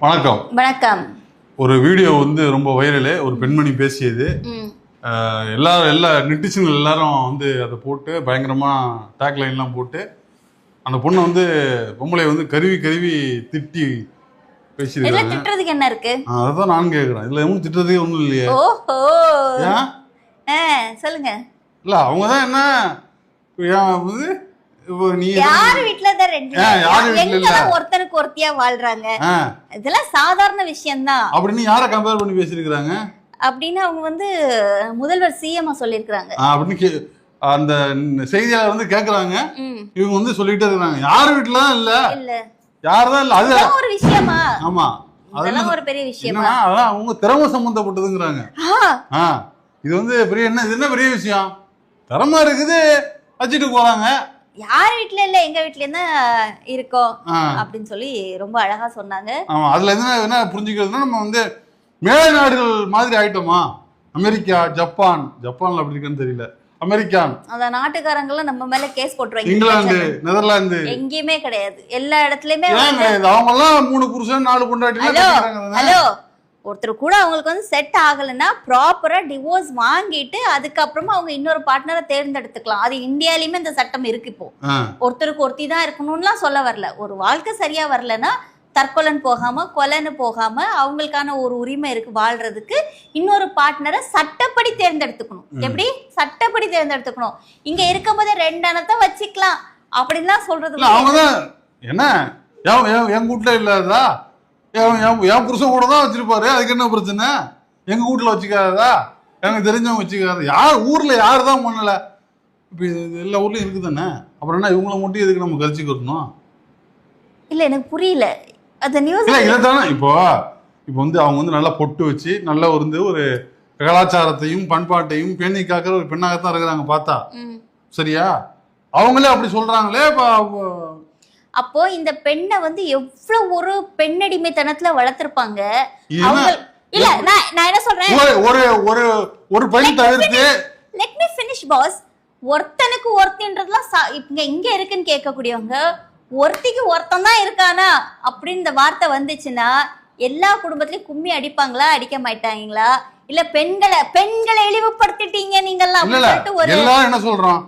வணக்கம். வணக்கம். ஒரு வீடியோ வந்து ரொம்ப வைரலு. ஒரு பெண்மணி பேசியது. எல்லா நெட்டிசன்கள் எல்லாரும் வந்து அதை போட்டு பயங்கரமா டேக் லைன்லாம் போட்டு அந்த பொண்ணை வந்து பொம்பளை வந்து கருவி திட்டி பேசியிருக்காங்க. திட்டுறதுக்கு என்ன இருக்கு? அதான் நான் கேட்குறேன். இதுல எதுவும் திட்டுறதுக்கு ஒன்றும் இல்லையே. ஓஹோ, சொல்லுங்க. இல்ல அவங்க தான் என்ன வந்து யார் வீட்டுலதான் ஒருத்தருக்கு ஒருத்தியா வாழ்றாங்க, இதெல்லாம் சாதாரண விஷயம் தான் அப்படின்னு யார கம்பேர் பண்ணி பேசிருக்காங்க அப்படின்னு அவங்க வந்து முதல்வர் சிஎம் சொல்லிருக்காங்க அப்படின்னு அந்த செய்தியாளர் வந்து கேக்குறாங்க. இவங்க வந்து சொல்லிட்டே இருக்காங்க யார் வீட்டுல இல்ல யாருதான் இல்ல. அது ஒரு விஷயமா? ஆமா, அதெல்லாம் ஒரு பெரிய விஷயமா? அதான் அவங்க திறமை சம்பந்தப்பட்டதுங்கிறாங்க. இது வந்து பெரிய இது என்ன பெரிய விஷயம்? திறமை இருக்குது வச்சுட்டு போறாங்க. யார் வீட்டுல இல்ல, எங்க வீட்டுல என்ன இருக்கோம் அப்படின்னு சொல்லி ரொம்ப அழகா சொன்னாங்க. ஆமா, அதுல என்ன புரிஞ்சுக்கிறதுனா நம்ம வந்து மேலை நாடுகள் மாதிரி ஆயிட்டோமா? அமெரிக்கா, ஜப்பான்ல அப்படி இருக்குன்னு தெரியல. அமெரிக்கா அந்த நாட்டுக்காரங்க நம்ம மேல கேஸ் போட்டுருவாங்க. இங்கிலாந்து, நெதர்லாந்து எங்கேயுமே கிடையாது. எல்லா இடத்துலயுமே அவங்க எல்லாம் 3 புருஷன் 4 பொண்டாட்டி. ஒருத்தர் கூட அவங்களுக்கு வந்து செட் ஆகலைன்னா ப்ராப்பரா டிவோர்ஸ் வாங்கிட்டு அதுக்கப்புறமா அவங்க இன்னொரு பார்ட்னரை தேர்ந்தெடுத்துக்கலாம். அது இந்தியாலயுமே இந்த சட்டம் இருக்கு. இப்போ ஒருத்தருக்கு ஒருத்தி தான் இருக்கணும்லாம் சொல்ல வரல. ஒரு வாழ்க்கை சரியா வரலன்னா தற்கொலைன்னு போகாம கொலைன்னு போகாம அவங்களுக்கான ஒரு உரிமை இருக்கு வாழ்றதுக்கு. இன்னொரு பார்ட்னரை சட்டப்படி தேர்ந்தெடுத்துக்கணும். எப்படி சட்டப்படி தேர்ந்தெடுத்துக்கணும்? இங்க இருக்கும் போதே 2 அணத்தை வச்சுக்கலாம் அப்படின்லாம் சொல்றது அவங்கதான் என்ன என் வீட்டுல இல்லாததா? என் புருஷன் கூட தான் வச்சிருப்பாரு, அதுக்கு என்ன பிரச்சனை? எங்க வீட்டுல வச்சுக்காததா? எனக்கு தெரிஞ்சவங்க வச்சுக்காத. யார் ஊர்ல யாரு தான் பண்ணல? இப்ப எல்லா ஊர்லயும் இருக்குதானே. அப்புறம் என்ன இவங்கள மட்டும் எதுக்கு நம்ம கழிச்சுக்கணும்? இல்ல எனக்கு புரியல அந்த நியூஸ். இல்ல இதானே இப்போ வந்து அவங்க வந்து நல்லா பொட்டு வச்சு நல்லா ஒரு கலாச்சாரத்தையும் பண்பாட்டையும் பேணி காக்கிற ஒரு பெண்ணாகத்தான் இருக்கிறாங்க பார்த்தா. சரியா? அவங்களே அப்படி சொல்றாங்களே. அப்போ இந்த பெண்ணை வந்து எவ்வளவு ஒரு பெண்ணடிமைத்தனத்துல வளர்த்திருப்பாங்க. இல்ல நான் என்ன சொல்றேன், ஒரு பெண் தவிர்த்து லெட் மீ ஃபினிஷ் பாஸ். ஒருத்தனுக்கு ஒருத்தின்றதுலாம் இங்க இருக்குன்னு கேட்கக்கூடியவங்க ஒருத்திக்கு ஒருத்தன் தான் இருக்கானா அப்படின்னு இந்த வார்த்தை வந்துச்சுன்னா எல்லா குடும்பத்திலயும் கும்மி அடிப்பாங்களா, அடிக்க மாட்டாங்களா? இல்ல பெண்களை இழிவுபடுத்திட்டீங்க நீங்கெல்லாம் எல்லாரும் என்ன சொல்றோம்?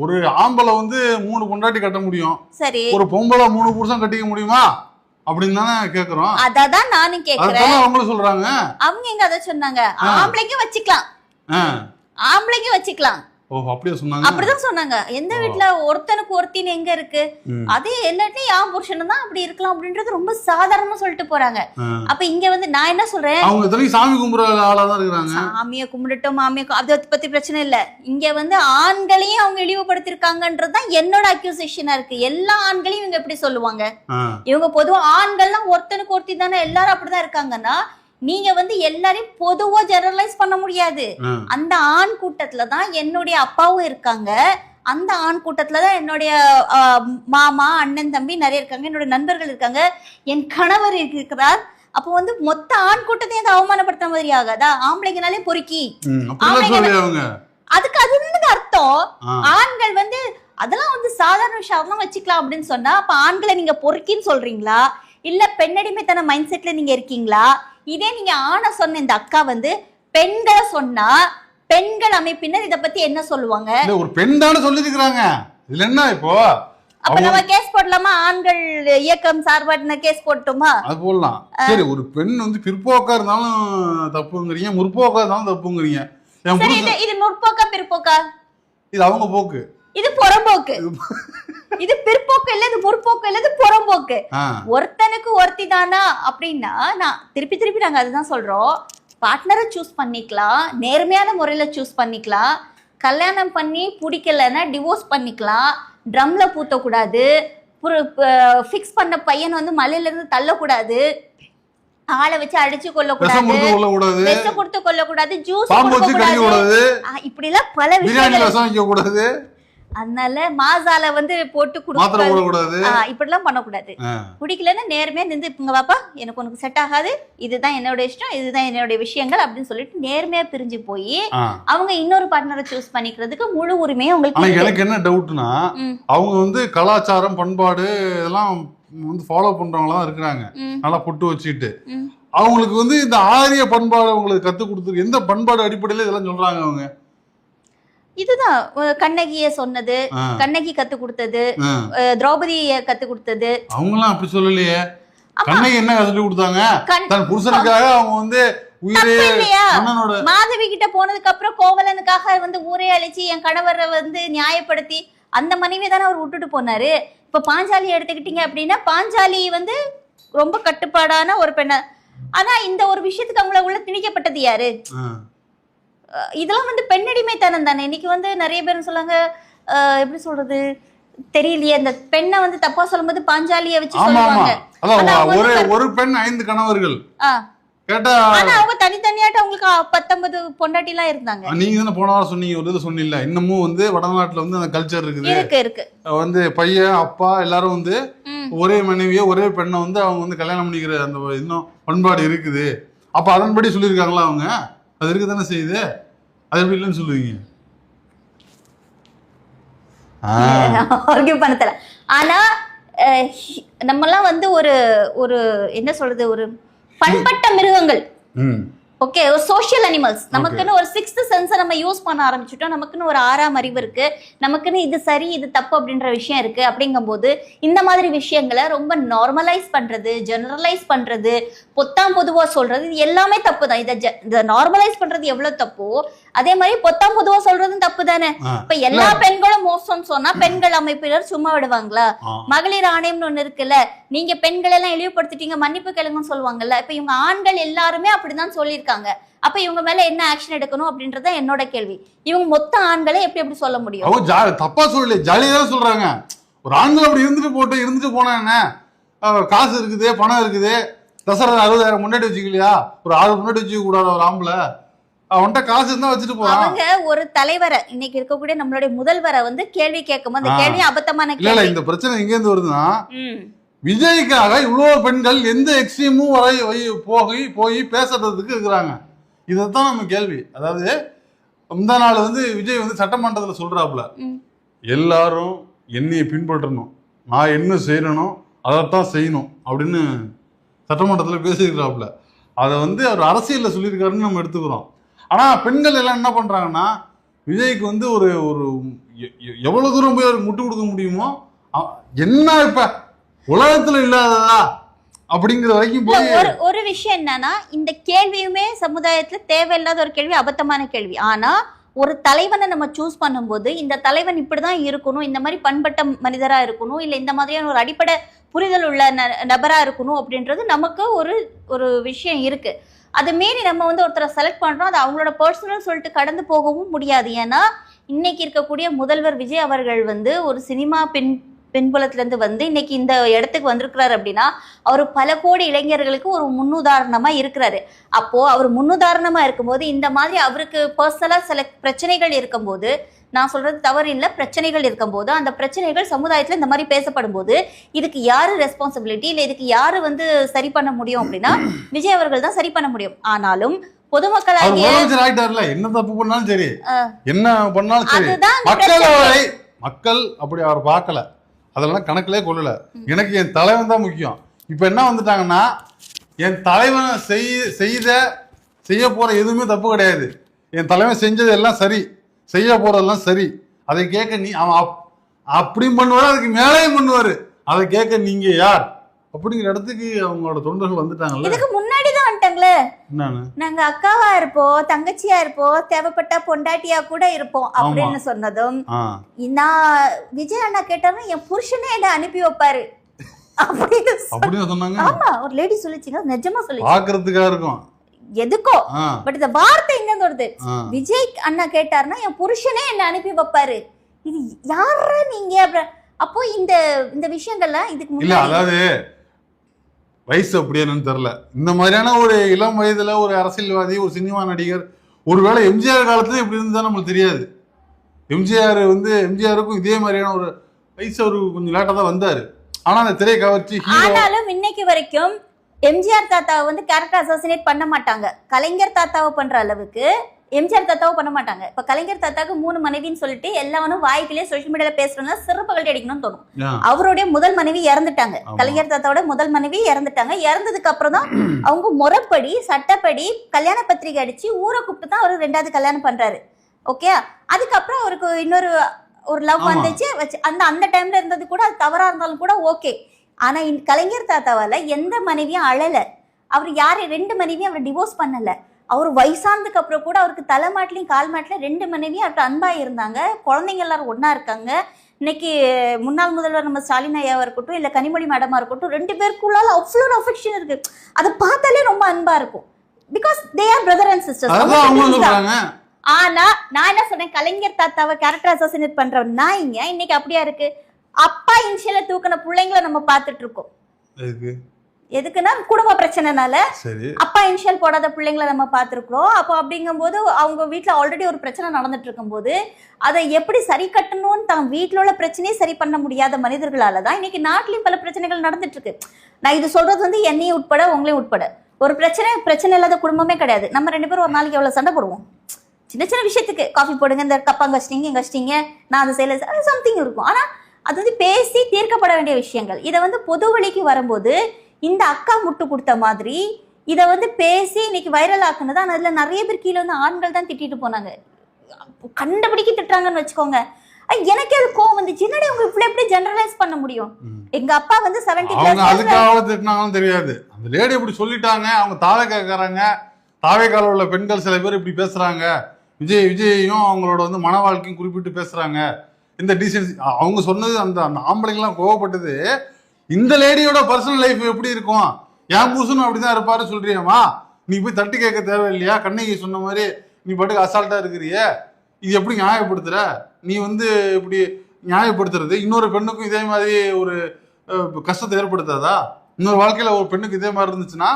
ஒரு ஆம்பளை வந்து 3 பொண்டாட்டி கட்ட முடியும், சரி, ஒரு பொம்பளை 3 புருஷன் கட்டிக்க முடியுமா அப்படின்னு தானே கேக்குறோம். அதான் நானும் கேக்குறேன். அவங்களும் சொல்றாங்க. அவங்க எங்க அதை சொன்னாங்க? ஆம்பளைக்கும் வச்சுக்கலாம். ஓ, அப்படியே சொன்னாங்க. அப்படிதான் சொன்னாங்க. எந்த வீட்டுல ஒருத்தனுக்கு ஒருத்தின்னு எங்க இருக்கு? அதே எல்லாத்தையும் யான் புருஷன் தான் அப்படி இருக்கலாம் அப்படின்றது ரொம்ப சாதாரணமா சொல்லிட்டு போறாங்க. அப்ப இங்க வந்து நான் என்ன சொல்றேன், அவங்க சாமி கும்பிடுற ஆளாதான் இருக்காங்க. சாமியை கும்பிடட்டும் அதை பத்தி பிரச்சனை இல்ல. இங்க வந்து ஆண்களையும் அவங்க இழிவுபடுத்திருக்காங்கன்றதுதான் என்னோட அக்யூசேஷனா இருக்கு. எல்லா ஆண்களையும் இவங்க எப்படி சொல்லுவாங்க? இவங்க பொதுவா ஆண்கள்லாம் ஒருத்தனுக்கு ஒருத்தி தானே எல்லாரும் அப்படிதான் இருக்காங்கன்னா நீங்க வந்து எல்லாரையும் பொதுவா ஜெனரலைஸ் பண்ண முடியாது. அந்த ஆண் கூட்டத்துல தான் என்னுடைய அப்பாவும் இருக்காங்க, அந்த ஆண் கூட்டத்துல தான் என்னுடைய மாமா, அண்ணன், தம்பி நிறைய இருக்காங்க, என்னோட நண்பர்கள் இருக்காங்க, என் கணவர் இருக்கிறார். அப்போ வந்து மொத்த ஆண் கூட்டத்தையும் அவமானப்படுத்த மாதிரி ஆகாதா? ஆம்பளைங்கனாலே பொறுக்கி அதுக்கு அதுன்னு அர்த்தம். ஆண்கள் வந்து அதெல்லாம் வந்து சாதாரண விஷயம், அதெல்லாம் வச்சுக்கலாம் அப்படின்னு சொன்னா அப்ப ஆண்களை நீங்க பொறுக்கின்னு சொல்றீங்களா இல்ல பெண்ணடிமைத்தன மைண்ட் செட்ல நீங்க இருக்கீங்களா? இதே நீங்க ஆணை சொன்ன இந்த அக்கா வந்து பெண்களை சொன்னா பெண்கள் அமைப்பினர் இத பத்தி என்ன சொல்லுவாங்க? ஒரு பெண் தான சொல்லிருக்காங்க. இதுல என்ன இப்போ அப்ப நம்ம கேஸ் போடலாமா? ஆண்கள் இயக்கம் சார்பான கேஸ் போட்டுமா? அது போடலாம். சரி, ஒரு பெண் வந்து பிற்போக்கா இருந்தாலும் தப்புங்கறீங்க, முற்போக்கா இருந்தாலும் தப்புங்கறீங்க. சரி, இது முற்போக்கா பிற்போக்கா? இது அவங்க போக்கு, இது புறம்போக்கு. இது பிற்போக்கு இல்ல, இது முற்போக்கு இல்ல, இது புறம்போக்கு. ஒருத்தனுக்கு ஒருத்தி தானா அப்படின்னா நான் திருப்பி நாங்க அதுதான் சொல்றோம். பார்ட்னரை சூஸ் பண்ணிக்கலாம், நேர்மையான முறையில சூஸ் பண்ணிக்கலாம், கல்யாணம் பண்ணி பிடிக்கலன்னா டிவோர்ஸ் பண்ணிக்கலாம், ட்ரம்ல பூத்தக்கூடாது, ஃபிக்ஸ் பண்ண பையன் வந்து மலையில இருந்து தள்ளக்கூடாது, ஆளை வச்சு அடிச்சு கொள்ளக்கூடாது, விஷம் கொடுத்து கொள்ளக்கூடாது, ஜூஸ் கொடுக்கக்கூடாது, இப்படி எல்லாம் பல விஷயங்கள். அதனால மாசால வந்து போட்டு கொடுக்கக்கூடாது, இப்படிலாம் பண்ணக்கூடாது. பிடிக்கலன்னா நேர்மையா நின்று இங்க பாப்பா எனக்கு உனக்கு செட் ஆகாது, இதுதான் என்னோட இஷ்டம், இதுதான் என்னோட விஷயங்கள் அப்படின்னு சொல்லிட்டு நேர்மையா பிரிஞ்சு போய் அவங்க இன்னொரு பார்ட்னரை சூஸ் பண்ணிக்கிறதுக்கு முழு உரிமையை உங்களுக்கு. எனக்கு என்ன டவுட்னா அவங்க வந்து கலாச்சாரம் பண்பாடு இதெல்லாம் வந்து ஃபாலோ பண்றவங்களா தான் இருக்கிறாங்க, ம், நல்லா பொட்டு வச்சுக்கிட்டு. ம். அவங்களுக்கு வந்து இந்த ஆரிய பண்பாடு அவங்களுக்கு கத்து கொடுத்து எந்த பண்பாடு அடிப்படையில இதெல்லாம் சொல்றாங்க அவங்க? இதுதான் கண்ணகிய சொன்னது, ஆ, கண்ணகி கத்து கொடுத்தது, ஆ. திரௌபதிய கத்து கொடுத்தது. அவங்களாம் அப்படி சொல்லலையே. ஆமா. கண்ணகி என்ன கத்து கொடுத்தாங்க? கண்- தன் புருஷனுக்காக அவங்க வந்து உயிரே தப்பு இல்லையா? அண்ணனோட மாதவி கிட்ட போனதுக்கு அப்புறம் கோவலனுக்காக வந்து ஊரே அழிச்சு என் கணவரை வந்து நியாயப்படுத்தி அந்த மனைவி தானே அவர் விட்டுட்டு போனாரு. இப்ப பாஞ்சாலி எடுத்துக்கிட்டீங்க அப்படின்னா பாஞ்சாலி வந்து ரொம்ப கட்டுப்பாடான ஒரு பெண்ண. ஆனா இந்த ஒரு விஷயத்துக்கு அவங்கள உள்ள திணிக்கப்பட்டது யாரு? ஆ. இதெல்லாம் வந்து பெண்ணடிமைத்தனம் தானே. இன்னைக்கு வந்து நிறைய பேர் சொல்லாங்க, எப்படி சொல்றது தெரியலையே, அந்த பெண்ணை வந்து தப்பா சொல்லும்போது பாஞ்சாலிய வச்சு ஆமா ஆமா, சொல்லுவாங்க. ஆனா அதான் அவங்க ஒரு வந்து ஒரு பெண் 5 கணவர்கள் ஆ, கேட்டா. ஆனா அவங்க தனித்தனியாட்ட அவங்களுக்கு 19 பொண்டாட்டி எல்லாம் இருந்தாங்க. நீங்க தானே போன வாரம் சொன்னீங்க, ஒரு இது சொன்னீங்கல்ல, இன்னமும் வந்து வடநாட்டுல வந்து அந்த கல்ச்சர் இருக்குது. இருக்கு இருக்கு. வந்து பையன் அப்பா எல்லாரும் வந்து ம். ஒரே மனைவியோ ஒரே பெண்ணை வந்து அவங்க வந்து கல்யாணம் பண்ணிக்கிற அந்த இன்னும் பண்பாடு இருக்குது. அப்ப அதன்படி சொல்லியிருக்காங்களா அவங்க? அது இருக்கு தானே செய்யுது. அது எப்படி இல்லைன்னு சொல்லுவீங்க? ஆர்கியூ பண்ண தெரியல. ஆனா நம்மலாம் வந்து ஒரு ஒரு என்ன சொல்றது, ஒரு பண்பட்ட மிருகங்கள். ம். ஓகே, ஒரு சோஷியல் அனிமல்ஸ். நமக்குன்னு ஒரு 6th சென்ஸை நம்ம யூஸ் பண்ண ஆரம்பிச்சுட்டோம். நமக்குன்னு ஒரு 6ஆம் அறிவு இருக்கு. நமக்குன்னு இது சரி இது தப்பு அப்படின்ற விஷயம் இருக்கு. அப்படிங்கும்போது இந்த மாதிரி விஷயங்களை ரொம்ப நார்மலைஸ் பண்றது, ஜெனரலைஸ் பண்றது, பொத்தாம் பொதுவா சொல்றது, இது எல்லாமே தப்பு தான். இதை நார்மலைஸ் பண்றது எவ்வளவு தப்போ அதே மாதிரி பொத்தாம் பொதுவா சொல்றதும் தப்பு தானே. இப்ப எல்லா பெண்களும் மோசம்னு சொன்னா பெண்கள் அமைப்பினர் சும்மா விடுவாங்களா? மகளிர் ஆணையம்னு ஒண்ணு இருக்குல்ல, நீங்க பெண்கள் எல்லாம் இழிவுபடுத்திட்டீங்க மன்னிப்பு கேளுங்கன்னு சொல்லுவாங்கல்ல. இப்ப இவங்க ஆண்கள் எல்லாருமே அப்படிதான் சொல்லியிருக்காங்க. அப்ப இவங்க மேல என்ன ஆக்ஷன் எடுக்கணும் அப்படின்றத என்னோட கேள்வி. இவங்க மொத்த ஆண்களை எப்படி சொல்ல முடியும்? அவங்க தப்பா சொல்லல, ஜாலியா தான் சொல்றாங்க. ஒரு ஆண்கள் அப்படி இருந்துட்டு போனா என்ன, காசு இருக்குது பணம் இருக்குது, தசரா 60,000 முன்னாடி வச்சுக்கலையா? ஒரு 6 முன்னாடி வச்சுக்க கூடாது ஒரு ஆம்பளை? அவன்கிட்ட காசு இருந்தா வச்சுட்டு போறான். அவங்க ஒரு தலைவரை, இன்னைக்கு இருக்கக்கூடிய நம்மளுடைய முதல்வரை வந்து கேள்வி கேட்கும் அந்த கேள்வி அபத்தமான இல்ல கேள்வி. இந்த பிரச்சனை எங்க இருந்து வருதுன்னா, விஜய்க்காக இவ்வளவு பெண்கள் எந்த எக்ஸ்ட்ரீமும் போய் பேசுறதுக்கு இருக்கிறாங்க. இதைத்தான் நம்ம கேள்வி. அதாவது இந்த நாள் வந்து விஜய் வந்து சட்டமன்றத்துல சொல்றாப்புல, எல்லாரும் என்னைய பின்பற்றணும், நான் என்ன செய்யணும் அதைத்தான் செய்யணும் அப்படின்னு சட்டமன்றத்துல பேசியிருக்கிறாப்புல. அதை வந்து அவர் அரசியல்ல சொல்லியிருக்காருன்னு நம்ம எடுத்துக்கிறோம். ஆனா பெண்கள் எல்லாம் என்ன பண்றாங்கன்னா, விஜய்க்கு வந்து ஒரு ஒரு எவ்வளவு தூரம் போய் அவருக்கு முட்டு கொடுக்க முடியுமோ, என்ன இப்ப உலகத்துல இல்லாததா அப்படிங்கிற வரைக்கும் போய். ஒரு விஷயம் என்னன்னா, இந்த கேள்வியுமே சமுதாயத்துல தேவையில்லாத ஒரு கேள்வி, அபத்தமான கேள்வி. ஆனா ஒரு தலைவனை நம்ம சூஸ் பண்ணும்போது இந்த தலைவன் இப்படிதான் இருக்கணும், இந்த மாதிரி பண்பட்ட மனிதரா இருக்கணும், இல்ல இந்த மாதிரியான ஒரு அடிப்படை புரிதல் உள்ள நபரா இருக்கணும் அப்படின்றது நமக்கு ஒரு விஷயம் இருக்கு. அது மீறி நம்ம வந்து ஒருத்தரை செலக்ட் பண்றோம், அது அவங்களோட பர்சனல் சொல்லிட்டு கடந்து போகவும் முடியாது. ஏன்னா இன்னைக்கு இருக்கக்கூடிய முதல்வர் விஜய் அவர்கள் வந்து ஒரு சினிமா பின்புலத்துல இருந்து வந்து இன்னைக்கு இந்த இடத்துக்கு வந்திருக்கிறாரு அப்படின்னா அவர் பல கோடி இளைஞர்களுக்கு ஒரு முன்னுதாரணமா இருக்கிறாரு. அப்போ அவர் முன்னுதாரணமா இருக்கும்போது இந்த மாதிரி அவருக்கு பர்சனலா சில பிரச்சனைகள் இருக்கும்போது, நான் சொல்றது தவறு இல்லை, பிரச்சனைகள் இருக்கும்போது அந்த பிரச்சனைகள் சமுதாயத்துல இந்த மாதிரி பேசப்படும் போது இதுக்கு யாரு ரெஸ்பான்சிபிலிட்டி, இல்லை இதுக்கு யாரு வந்து சரி பண்ண முடியும் அப்படின்னா விஜய் அவர்கள் தான் சரி பண்ண முடியும். ஆனாலும் பொதுமக்களாகிய என்ன தப்பு பண்ணாலும் சரி, என்ன பண்ணாலும் சரி, மக்கள் அப்படி அவர் பார்க்கல, அதெல்லாம் கணக்கிலே கொள்ளல. எனக்கு என் தலைவன் தான் முக்கியம். இப்ப என்ன வந்துட்டாங்கன்னா, என் தலைவன் செய்ய போற எதுவுமே தப்பு கிடையாது, என் தலைவன் செஞ்சது எல்லாம் சரி, செய்ய போறதெல்லாம் சரி, அதை கேட்க நீ அவன் அப்படியும் பண்ணுவாரு, அதுக்கு மேலேயும் பண்ணுவாரு, அதை கேட்க நீங்க யார் அப்படிங்கிற இடத்துக்கு அவங்களோட தொண்டர்கள் வந்துட்டாங்கல்ல. இதுக்கு முன்னாடி தான் வந்துட்டாங்களே, என்னன்னு நாங்க அக்காவா இருப்போம், தங்கச்சியா இருப்போம், தேவைப்பட்ட பொண்டாட்டியா கூட இருப்போம் அப்படின்னு சொன்னதும், நான் விஜய் அண்ணா கேட்டாலும் என் புருஷனே என்ன அனுப்பி வைப்பாரு அப்படின்னு சொன்னாங்க. ஆமா, ஒரு லேடி சொல்லிச்சுங்க, நிஜமா சொல்லி பாக்குறதுக்கா இருக்கும் எதுக்கோ, பட் இந்த வார்த்தை எங்க வருது, விஜய் அண்ணா கேட்டாருன்னா என் புருஷனே என்ன அனுப்பி வைப்பாரு. இது யாரா நீங்க? அப்போ இந்த விஷயங்கள்லாம் இதுக்கு இல்ல, அதாவது வயசு அப்படி என்னன்னு தெரியல. இந்த மாதிரியான ஒரு இளம் வயதுல ஒரு அரசியல்வாதி, ஒரு சினிமா நடிகர், ஒருவேளை எம்ஜிஆர் காலத்துல இப்படி இருந்தா நம்மளுக்கு தெரியாது. எம்ஜிஆருக்கும் இதே மாதிரியான ஒரு வயசு அவரு கொஞ்சம் லேட்டா தான் வந்தாரு. ஆனா அந்த திரை கவர்ச்சி. ஆனாலும் இன்னைக்கு வரைக்கும் எம்ஜிஆர் தாத்தாவை வந்து கேரக்டர் அசாசினேட் பண்ண மாட்டாங்க. கலைஞர் தாத்தாவை பண்ற அளவுக்கு எம்ஜிஆர் தாத்தாவும் பண்ண மாட்டாங்க. இப்ப கலைஞர் தாத்தாக்கு 3 மனைவின்னு சொல்லிட்டு எல்லாரும் வாய்க்கிலேயே சோசியல் மீடியால பேசுறதுனா சிறப்புகள் அடிக்கணும்னு தோணும். அவருடைய முதல் மனைவி இறந்துட்டாங்க. கலைஞர் தாத்தாவோட முதல் மனைவி இறந்துட்டாங்க. இறந்ததுக்கு அப்புறம் தான் அவங்க முறைப்படி சட்டப்படி கல்யாண பத்திரிகை அடிச்சு ஊரை கூப்பிட்டு தான் அவரு 2வது கல்யாணம் பண்றாரு. ஓகே, அதுக்கப்புறம் அவருக்கு இன்னொரு ஒரு லவ் வந்துச்சு வச்சு அந்த டைம்ல இருந்தது கூட அது தவறா இருந்தாலும் கூட ஓகே. ஆனா கலைஞர் தாத்தாவால எந்த மனைவியும் அழல. அவர் யாரு 2 மனைவியும் அவர் டிவோர்ஸ் பண்ணல. அவர் வயசானதுக்கு அப்புறம் கூட அவருக்கு தலைமாட்டிலையும் கால் மாட்டிலையும் 2 மனைவியும் அவர்கிட்ட அன்பா இருந்தாங்க. குழந்தைங்க எல்லாரும் ஒன்னா இருக்காங்க. இன்னைக்கு முன்னாள் முதல்வர் நம்ம ஸ்டாலின் ஐயாவா இருக்கட்டும் இல்ல கனிமொழி மேடமா இருக்கட்டும் 2 பேருக்குள்ளால அவ்வளோ அஃபெக்ஷன் இருக்கு. அதை பார்த்தாலே ரொம்ப அன்பா இருக்கும். Because they are brother and sisters. ஆனா நான் என்ன சொன்னேன், கலைஞர் தாத்தாவை கேரக்டர் அசாசினேட் பண்ற நாய்ங்க இன்னைக்கு அப்படியா இருக்கு. அப்பா இன்ஷியல தூக்கின பிள்ளைங்களை நம்ம பார்த்துட்டு இருக்கோம். எதுக்குன்னா குடும்ப பிரச்சனைனால அப்பா இன்ஷியல் போடாத பிள்ளைங்களை நம்ம பார்த்துருக்குறோம். அப்போ அப்படிங்கும் போது அவங்க வீட்டுல ஆல்ரெடி ஒரு பிரச்சனை நடந்துட்டு இருக்கும் போது அதை எப்படி சரி கட்டணும்னு தான் வீட்டுல உள்ள பிரச்சனையை சரி பண்ண முடியாத மனிதர்களால தான் இன்னைக்கு நாட்டிலையும் பல பிரச்சனைகள் நடந்துட்டு இருக்கு. நான் இது சொல்றது வந்து என்னையும் உட்பட உங்களையும் உட்பட ஒரு பிரச்சனை இல்லாத குடும்பமே கிடையாது. நம்ம 2 பேரும் ஒரு நாளைக்கு எவ்வளவு சண்டை போடுவோம். சின்ன சின்ன விஷயத்துக்கு காஃபி போடுங்க, இந்த கப்பாங்க வச்சிட்டீங்க இங்க வச்சிட்டீங்க, நான் அதை செய்யல, சம்திங் இருக்கும். ஆனா அது வந்து பேசி தீர்க்கப்பட வேண்டிய விஷயங்கள். இதை வந்து பொது வழிக்கு வரும்போது இந்த அக்கா முட்டு கொடுத்த மாதிரி இதை வந்து பேசி இன்னைக்கு வைரல் ஆக்குனது. ஆனால் அதுல நிறைய பேர் கீழே வந்து ஆண்கள் தான் திட்டிட்டு போனாங்க. கண்டபடிக்கு திட்டுறாங்கன்னு வச்சுக்கோங்க. எனக்கே அது கோவம் வந்துச்சு. என்னடி உங்க இப்படி எப்படி ஜெனரலைஸ் பண்ண முடியும்? எங்க அப்பா வந்து 70 திட்டினாங்கன்னு தெரியாது. அந்த லேடி இப்படி சொல்லிட்டாங்க. அவங்க தாவே கேட்கறாங்க. தாவே கால உள்ள பெண்கள் சில பேர் இப்படி பேசுறாங்க. விஜயையும் அவங்களோட வந்து மன வாழ்க்கையும் குறிப்பிட்டு பேசுறாங்க. இந்த டீசன்சி அவங்க சொன்னது அந்த ஆம்பளைங்கெல்லாம் கோவப்பட்டது. இந்த லேடியோட பர்சனல் லைஃப் எப்படி இருக்கும்? என் புருஷனும் அப்படிதான் இருப்பாரு சொல்றியாமா? நீ போய் தட்டி கேட்க தேவையில்லையா? கண்ணகி சொன்ன மாதிரி நீ பாட்டுக்கு அசால்ட்டா இருக்கிறிய. இது எப்படி நியாயப்படுத்துற? நீ வந்து இப்படி நியாயப்படுத்துறது இன்னொரு பெண்ணுக்கும் இதே மாதிரி ஒரு கஷ்டத்தை ஏற்படுத்தாதா? இன்னொரு வாழ்க்கையில ஒரு பெண்ணுக்கு இதே மாதிரி இருந்துச்சுன்னா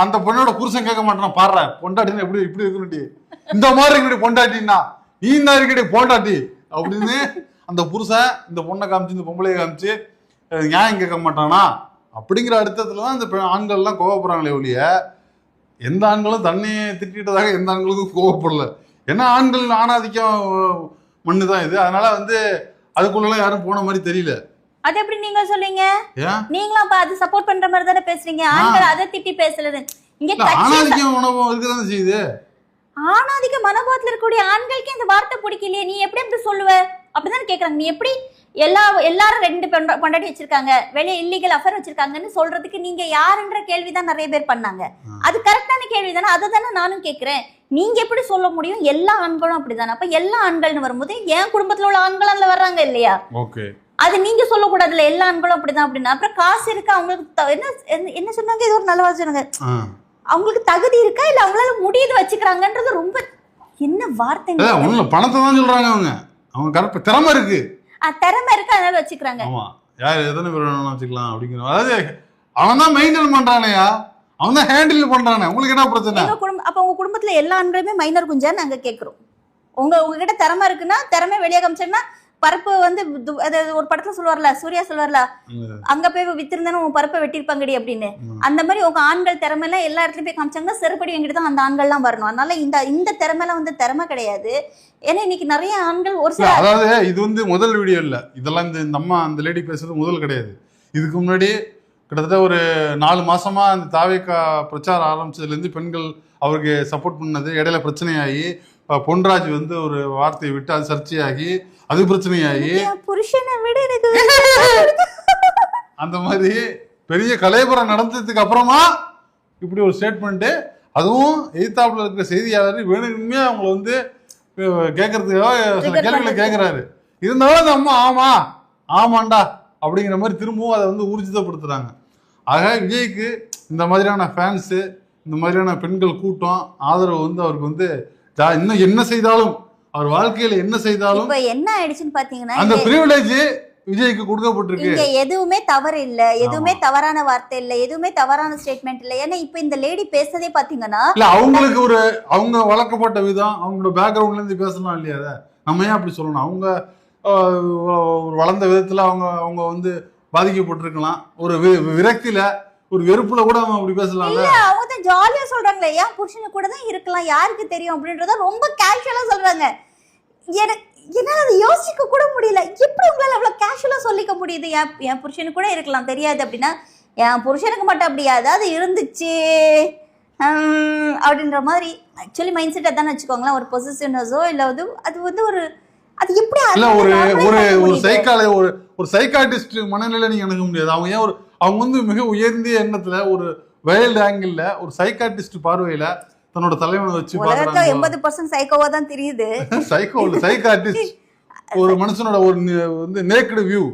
அந்த பொண்ணோட புருஷன் கேட்க மாட்டான். பாடுற பொண்டாட்டின்னு எப்படி இப்படி இருக்கணும், இந்த மாதிரி இருக்கடி பொண்டாட்டின்னா நீ தான் இருக்கடி பொண்டாட்டி அப்படின்னு அந்த புருஷன் இந்த பொண்ணை காமிச்சு இந்த பொம்பளையை காமிச்சு நியாயம் கேட்க மாட்டானா? அப்படிங்கிற அர்த்தத்துலதான் இந்த ஆண்கள் எல்லாம் கோவப்படுறாங்களே ஒழிய எந்த ஆண்களும் தண்ணியை திட்டதாக எந்த ஆண்களுக்கும் கோவப்படல. ஏன்னா ஆண்கள் ஆணாதிக்கம் மண்ணுதான் இது. அதனால வந்து அதுக்குள்ள யாரும் போன மாதிரி தெரியல. அது எப்படி நீங்க சொல்றீங்க? நீங்களும் அப்ப அது சப்போர்ட் பண்ற மாதிரி தானே பேசுறீங்க. ஆண்கள் அதை திட்டி பேசலது. இங்க ஆணாதிக்க மனோபாவம் இருக்குதானே செய்யுது. ஆணாதிக்க மனோபாவத்துல இருக்கக்கூடிய ஆண்களுக்கு இந்த வார்த்தை பிடிக்கலையே, நீ எப்படி அப்படி சொல்லுவ அப்படிதான் கேக்குறாங்க. நீ எப்படி எல்லாரும் 2 பொண்டாட்டி வச்சிருக்காங்க, வெளியே இல்லீகல் அஃபேர் வச்சிருக்காங்கன்னு சொல்றதுக்கு நீங்க யாருன்ற கேள்விதான் நிறைய பேர் பண்ணாங்க. அது கரெக்டான கேள்வி தானே. அதை தானே நானும் கேட்கிறேன். நீங்க எப்படி சொல்ல முடியும் எல்லா ஆண்களும் அப்படிதானே? அப்ப எல்லா ஆண்கள்னு வரும்போது என் குடும்பத்துல உள்ள ஆண்கள் அதுல வர்றாங்க இல்லையா? அது நீங்க சொல்லக்கூடாதுல எல்லா ஆண்களும் அப்படிதான் அப்படின்னா அப்புறம் காசு இருக்கா அவங்களுக்கு? என்ன சொன்னாங்க? இது ஒரு நல்ல வார்த்தை சொன்னாங்க. அவங்களுக்கு தகுதி இருக்கா இல்ல அவங்களால முடியுது வச்சுக்கிறாங்கன்றது ரொம்ப என்ன வார்த்தை? பணத்தை தான் சொல்றாங்க. அவங்க கரெக்ட் திறமை இருக்கு, திறமை இருக்கு அதனால வச்சுக்கிறாங்க. ஆமா, யார் எத்தனை பேர் வேணாலும் வச்சுக்கலாம் அப்படிங்கிற. அதாவது அவன் தான் மெயின்டைன் பண்றானயா, அவன் தான் ஹேண்டில் பண்றானே. உங்களுக்கு என்ன பிரச்சனை? அப்ப உங்க குடும்பத்துல எல்லா ஆண்களுமே மைனர் குஞ்சா நாங்க கேக்குறோம். உங்ககிட்ட திறமை இருக்குன்னா திறமை வெளியே காமிச்சோம்னா பருப்பு வந்து ஒரு படத்துல சொல்லுவார்ல, சூர்யா சொல்லுவார்ல, அங்க போய் வித்திருந்தேன்னு உன் பருப்பை வெட்டிருப்பாங்கடி அப்படின்னு. அந்த மாதிரி உங்க ஆண்கள் திறமை எல்லாம் எல்லா இடத்துலயும் போய் காமிச்சாங்கன்னா செருப்படி வாங்கிட்டு தான் அந்த ஆண்கள் எல்லாம் வரணும். அதனால இந்த திறமை எல்லாம் வந்து திறமை கிடையாது. ஏன்னா இன்னைக்கு நிறைய ஆண்கள் ஒரு சில, அதாவது இது வந்து முதல் வீடியோ இல்ல, இதெல்லாம் இந்த அம்மா அந்த லேடி பேசுறது முதல் கிடையாது. இதுக்கு முன்னாடி கிட்டத்தட்ட ஒரு 4 மாசமா அந்த தாவேகா பிரச்சாரம் ஆரம்பிச்சதுல இருந்து பெண்கள் அவருக்கு சப்போர்ட் பண்ணது இடையில பிரச்சனையாகி பொன்ராஜ் வந்து ஒரு வார்த்தையை விட்டு அது சர்ச்சையாகி அது பிரச்சனையாகி அந்த மாதிரி பெரிய கலைபுரம் நடந்ததுக்கு அப்புறமா இப்படி ஒரு ஸ்டேட்மெண்ட். அதுவும் எதிர்த்தாப்புல இருக்கிற செய்தியாளர் வேணுமே அவங்களை வந்து கேட்கறதுக்காக சில கேள்விகளை கேட்கிறாரு. இருந்தாலும் அந்த அம்மா ஆமாண்டா அப்படிங்கிற மாதிரி திரும்பவும் அதை வந்து ஊர்ஜிதப்படுத்துறாங்க. ஆக விஜய்க்கு இந்த மாதிரியான ஃபேன்ஸு, இந்த மாதிரியான பெண்கள் கூட்டம் ஆதரவு வந்து அவருக்கு வந்து இன்னும் என்ன செய்தாலும், அவர் வாழ்க்கையில என்ன செய்தாலும் என்ன ஆயிடுச்சுன்னு பாத்தீங்கன்னா அந்த பிரிவிலேஜ் விஜய்க்கு கொடுக்கப்பட்டிருக்கு. இங்க எதுவுமே தவறு இல்ல, எதுவுமே தவறான வார்த்தை இல்ல, எதுவுமே தவறான ஸ்டேட்மெண்ட் இல்ல. ஏன்னா இப்ப இந்த லேடி பேசுறதே பாத்தீங்கன்னா இல்ல அவங்களுக்கு ஒரு அவங்க வளர்க்கப்பட்ட விதம், அவங்களோட பேக்ரவுண்ட்ல இருந்து பேசலாம் இல்லையா? அதை நம்ம ஏன் அப்படி சொல்லணும்? அவங்க வளர்ந்த விதத்துல அவங்க வந்து பாதிக்கப்பட்டிருக்கலாம். ஒரு விரக்தியில ஒரு வெறுப்புல கூட அவங்க அப்படி பேசலாம். அவங்க ஜாலியா சொல்றாங்களே, ஏன் புருஷனு கூட தான் இருக்கலாம், யாருக்கு தெரியும் அப்படின்றத ரொம்ப கேஷுவலா சொல்றாங்க. எனக்கு என்னால அதை யோசிக்க கூட முடியல. எப்படி உங்களால அவ்வளவு கேஷுவலா சொல்லிக்க முடியுது? என் புருஷனு கூட இருக்கலாம் தெரியாது அப்படின்னா, என் புருஷனுக்கு மட்டும் அப்படியா ஏதாவது இருந்துச்சு அப்படின்ற மாதிரி ஆக்சுவலி மைண்ட் செட் அதான் வச்சுக்கோங்களேன். ஒரு பொசிஷனஸோ இல்லை அது வந்து ஒரு அது எப்படி இல்ல ஒரு சைக்கால ஒரு சைக்காட்டிஸ்ட் மனநிலை நீங்க அணுக முடியாது. அவங்க வந்து மிக உயர்ந்திய எண்ணத்துல ஒரு வைல்ட் ஆங்கிள் ஒரு சைக்காட்டிஸ்ட் பார்வையில தன்னோட தலைவனை வச்சு 80% சைக்கோவா தான் தெரியுது. சைக்காட்டிஸ்ட் ஒரு மனுஷனோட ஒரு வந்து நேக்கடு வியூ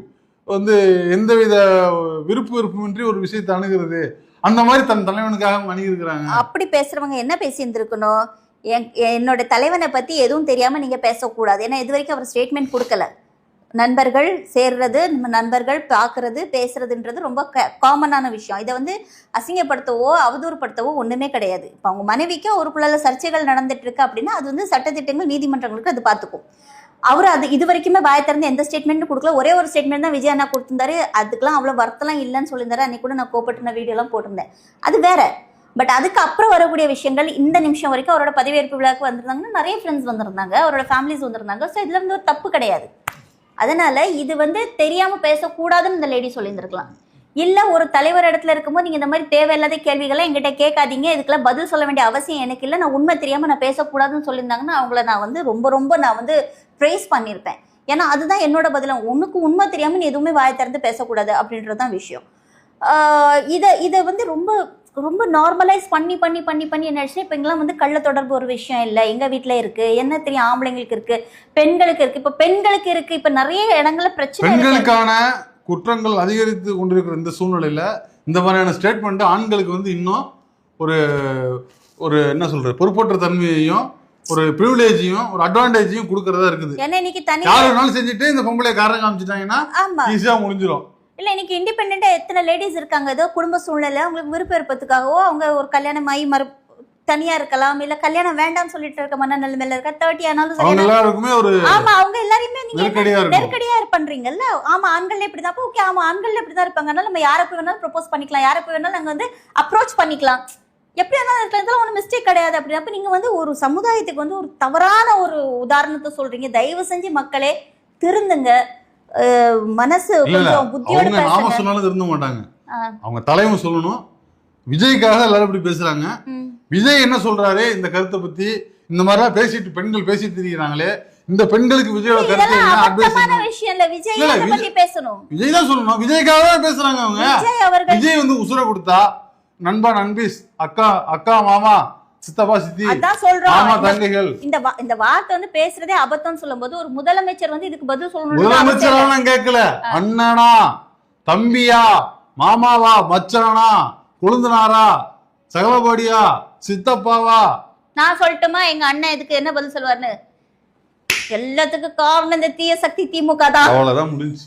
வந்து எந்தவித விருப்பமின்றி ஒரு விஷயத்தை அணுகிறது, அந்த மாதிரி தன் தலைவனுக்காக அணுகிருக்கிறாங்க. அப்படி பேசுறவங்க என்ன பேசி இருந்திருக்கணும்? என்னோட தலைவனை பத்தி எதுவும் தெரியாம நீங்க பேசக்கூடாது. ஏன்னா இது வரைக்கும் அவர் ஸ்டேட்மெண்ட் கொடுக்கல. நண்பர்கள் சேர்றது, நம்ம நண்பர்கள் பார்க்கறது, பேசுறதுன்றது ரொம்ப காமனான விஷயம். இதை வந்து அசிங்கப்படுத்தவோ அவதூறுப்படுத்தவோ ஒண்ணுமே கிடையாது. இப்போ அவங்க மனைவிக்கு ஒரு பிள்ளைல சர்ச்சைகள் நடந்துட்டு இருக்கு அப்படின்னா அது வந்து சட்டத்திட்டங்கள் நீதிமன்றங்களுக்கு அது பார்த்துக்கும். அவர் அது இது வரைக்குமே வாய திறந்து எந்த ஸ்டேட்மெண்ட்டும் கொடுக்கல. ஒரே ஒரு ஸ்டேட்மெண்ட் தான் விஜய் அண்ணா கொடுத்திருந்தாரு. அதுக்கெல்லாம் அவ்வளோ வருத்தம்லாம் இல்லைன்னு சொல்லியிருந்தாரு. அன்னைக்கு கூட நான் கோப்பட்டு வீடியோலாம் போட்டிருந்தேன், அது வேற. பட் அதுக்கு அப்புறம் வரக்கூடிய விஷயங்கள் இந்த நிமிஷம் வரைக்கும் அவரோட பதவியேற்பு விழாவுக்கு வந்திருந்தாங்கன்னா நிறைய ஃப்ரெண்ட்ஸ் வந்திருந்தாங்க, அவரோட ஃபேமிலிஸ் வந்திருந்தாங்க. ஸோ இதுல வந்து ஒரு தப்பு கிடையாது. அதனால இது வந்து தெரியாம பேசக்கூடாதுன்னு இந்த லேடி சொல்லியிருந்திருக்கலாம். இல்ல ஒரு தலைவர் இடத்துல இருக்கும்போது நீங்க இந்த மாதிரி தேவையில்லாத கேள்விகளை என்கிட்ட கேட்காதீங்க, இதுக்கெல்லாம் பதில் சொல்ல வேண்டிய அவசியம் எனக்கு இல்லை, நான் உண்மை தெரியாம நான் பேசக்கூடாதுன்னு சொல்லியிருந்தாங்கன்னா அவங்கள நான் வந்து ரொம்ப நான் வந்து ப்ரைஸ் பண்ணியிருப்பேன். ஏன்னா அதுதான் என்னோட பதிலும். உனக்கு உண்மை தெரியாம நீ எதுவுமே வாயை திறந்து பேசக்கூடாது அப்படின்றதுதான் விஷயம். இதை வந்து ரொம்ப நார்மலைஸ் பண்ணி என்ன ஆயிடுச்சுன்னா, இப்போ இங்கெல்லாம் வந்து கள்ள தொடர்பு ஒரு விஷயம் இல்லை, எங்க வீட்டுல இருக்கு, என்ன தெரியும், ஆம்பளைங்களுக்கு இருக்கு, பெண்களுக்கு இருக்கு. இப்ப பெண்களுக்கு இருக்கு, இப்ப நிறைய இடங்கள்ல பிரச்சனை. பெண்களுக்கான குற்றங்கள் அதிகரித்து கொண்டிருக்கிற இந்த சூழ்நிலையில இந்த மாதிரியான ஸ்டேட்மெண்ட் ஆண்களுக்கு வந்து இன்னும் ஒரு என்ன சொல்ற பொறுப்பற்ற தன்மையையும் ஒரு பிரிவிலேஜையும் ஒரு அட்வான்டேஜையும் கொடுக்கறதா இருக்குது. ஏன்னா இன்னைக்கு தனி யாரும் செஞ்சுட்டு இந்த பொம்பளை காரணம் காமிச்சிட்டாங்கன்னா ஈஸியா முடிஞ்சிடும். இல்லை இன்னைக்கு இண்டிபெண்டா எத்தனை லேடிஸ் இருக்காங்க. ஏதோ குடும்ப சூழ்நிலை அவங்களுக்கு விருப்ப விருப்பத்துக்காகவோ அவங்க ஒரு கல்யாணம் ஆகி தனியா இருக்கலாம், இல்ல கல்யாணம் வேண்டாம்னு சொல்லிட்டு இருக்க மனநிலைமையில இருக்க 30 ஆனாலும் ஆமா அவங்க எல்லாரையுமே நீங்க நெருக்கடியா பண்றீங்கல்ல. ஆமா ஆண்கள் இப்படிதான். ஓகே, ஆமா ஆண்கள் இப்படிதான் இருப்பாங்க, அதனால நம்ம யாரை போய் வேணாலும் ப்ரொபோஸ் பண்ணிக்கலாம், யாரை போய் வேணாலும் நாங்க வந்து அப்ரோச் பண்ணிக்கலாம், எப்படி வேணாலும் இருக்கலாம், இதெல்லாம் ஒன்றும் மிஸ்டேக் கிடையாது. அப்படின்னா நீங்க வந்து ஒரு சமுதாயத்துக்கு வந்து ஒரு தவறான ஒரு உதாரணத்தை சொல்றீங்க. தயவு செஞ்சு மக்களே திருந்துங்க, மனசு கொஞ்சம் புத்தியோட நாம சொன்னாலும் திருந்த மாட்டாங்க, அவங்க தலைவன் சொல்லணும். விஜய்க்காக எல்லாரும் இப்படி பேசுறாங்க. விஜய் என்ன சொல்றாரு இந்த கருத்தை பத்தி? இந்த மாதிரிலாம் பேசிட்டு பெண்கள் பேசிட்டு இருக்கிறாங்களே, இந்த பெண்களுக்கு விஜயோட கருத்து என்ன? அட்வைஸ் விஷயம் இல்ல, விஜய் அத பத்தி பேசணும். விஜய் தான் சொல்லணும், விஜய்க்காக தான் பேசுறாங்க அவங்க. விஜய் வந்து உசுர கொடுத்தா நண்பா நண்பீஸ், அக்கா மாமா சித்தப்பா சித்தி அதான் சொல்றோம், மாமா தங்கைகள், இந்த வார்த்தை வந்து பேசுறதே அபத்தம்னு சொல்லும்போது ஒரு முதலமைச்சர் வந்து இதுக்கு பதில் சொல்லணும். முதலமைச்சர் கேட்கல, அண்ணனா தம்பியா மாமாவா மச்சானா கொழுந்தனாரா சகலபாடியா சித்தப்பாவா? நான் சொல்லட்டுமா எங்க அண்ணன் இதுக்கு என்ன பதில் சொல்லுவாருன்னு? எல்லாத்துக்கும் காரணம் இந்த தீய சக்தி திமுக தான். அவ்வளவுதான் முடிஞ்சு.